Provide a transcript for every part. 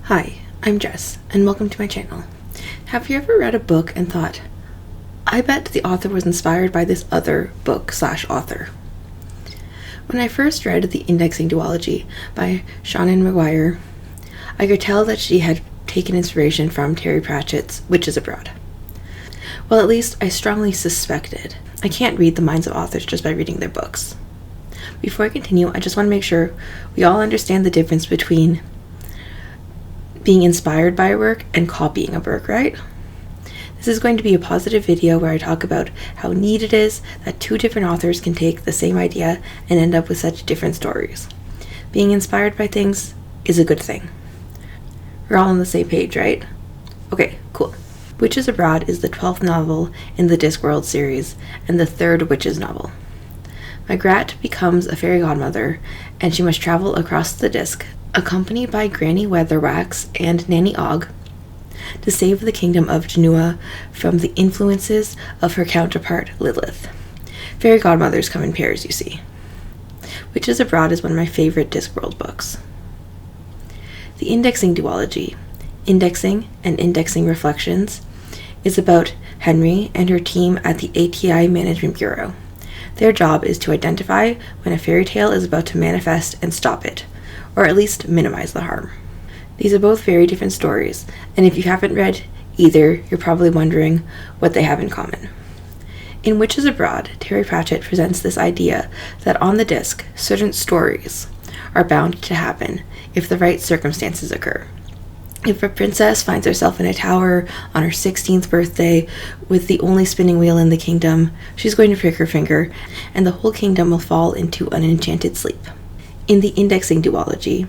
Hi, I'm Jess, and welcome to my channel. Have you ever read a book and thought, I bet the author was inspired by this other book/author? When I first read The Indexing Duology by Seanan McGuire, I could tell that she had taken inspiration from Terry Pratchett's Witches Abroad. Well, at least I strongly suspected. I can't read the minds of authors just by reading their books. Before I continue, I just want to make sure we all understand the difference between being inspired by a work and copying a work, right? This is going to be a positive video where I talk about how neat it is that two different authors can take the same idea and end up with such different stories. Being inspired by things is a good thing. We're all on the same page, right? Okay, cool. Witches Abroad is the 12th novel in the Discworld series and the third Witches novel. Margaret becomes a fairy godmother and she must travel across the disc, accompanied by Granny Weatherwax and Nanny Og, to save the kingdom of Genua from the influences of her counterpart Lilith. Fairy godmothers come in pairs, you see. Witches Abroad is one of my favorite Discworld books. The Indexing Duology, Indexing and Indexing Reflections, is about Henry and her team at the ATI Management Bureau. Their job is to identify when a fairy tale is about to manifest and stop it, or at least minimize the harm. These are both very different stories, and if you haven't read either, you're probably wondering what they have in common. In Witches Abroad, Terry Pratchett presents this idea that on the disc, certain stories are bound to happen if the right circumstances occur. If a princess finds herself in a tower on her 16th birthday with the only spinning wheel in the kingdom, she's going to prick her finger, and the whole kingdom will fall into an enchanted sleep. In the Indexing Duology,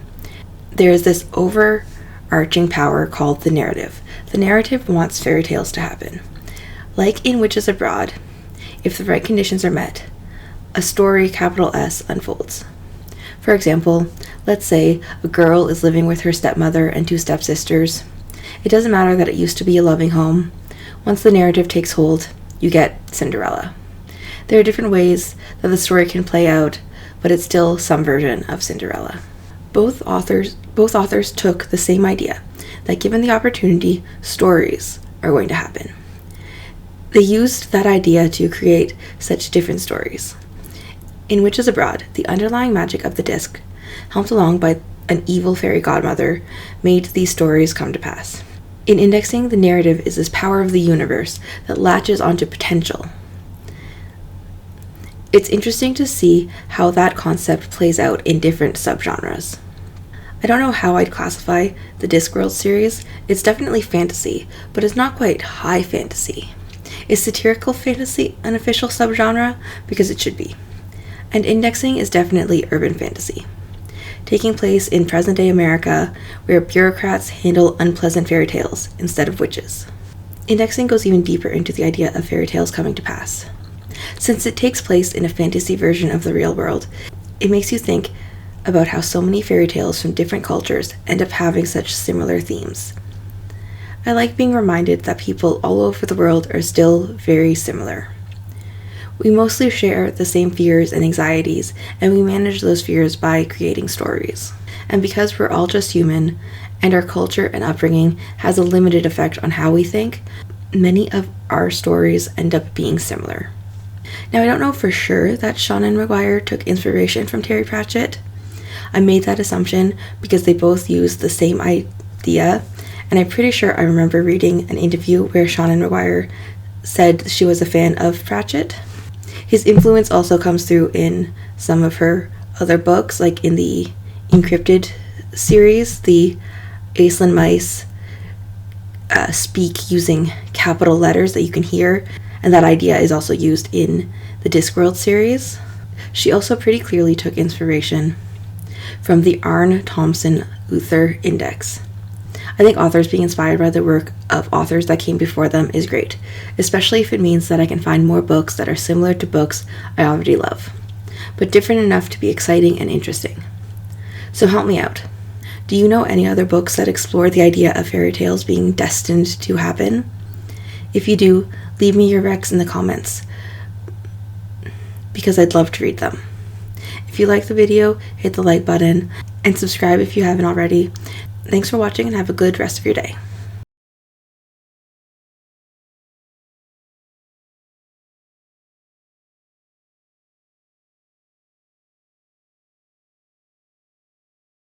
there is this overarching power called the narrative. The narrative wants fairy tales to happen. Like in Witches Abroad, if the right conditions are met, a story, capital S, unfolds. For example, let's say a girl is living with her stepmother and two stepsisters. It doesn't matter that it used to be a loving home. Once the narrative takes hold, you get Cinderella. There are different ways that the story can play out, but it's still some version of Cinderella. Both authors took the same idea, that given the opportunity, stories are going to happen. They used that idea to create such different stories. In Witches Abroad, the underlying magic of the disc, helped along by an evil fairy godmother, made these stories come to pass. In Indexing, the narrative is this power of the universe that latches onto potential. It's interesting to see how that concept plays out in different subgenres. I don't know how I'd classify the Discworld series. It's definitely fantasy, but it's not quite high fantasy. Is satirical fantasy an official subgenre? Because it should be. And Indexing is definitely urban fantasy, taking place in present-day America where bureaucrats handle unpleasant fairy tales instead of witches. Indexing goes even deeper into the idea of fairy tales coming to pass. Since it takes place in a fantasy version of the real world, it makes you think about how so many fairy tales from different cultures end up having such similar themes. I like being reminded that people all over the world are still very similar. We mostly share the same fears and anxieties, and we manage those fears by creating stories. And because we're all just human, and our culture and upbringing has a limited effect on how we think, many of our stories end up being similar. Now, I don't know for sure that Seanan McGuire took inspiration from Terry Pratchett. I made that assumption because they both used the same idea, and I'm pretty sure I remember reading an interview where Seanan McGuire said she was a fan of Pratchett. His influence also comes through in some of her other books, like in the Encrypted series, the Aislinn mice speak using capital letters that you can hear, and that idea is also used in the Discworld series. She also pretty clearly took inspiration from the Arne Thompson Uther Index. I think authors being inspired by the work of authors that came before them is great, especially if it means that I can find more books that are similar to books I already love, but different enough to be exciting and interesting. So help me out. Do you know any other books that explore the idea of fairy tales being destined to happen? If you do, leave me your recs in the comments, because I'd love to read them. If you like the video, hit the like button and subscribe if you haven't already. Thanks for watching and have a good rest of your day.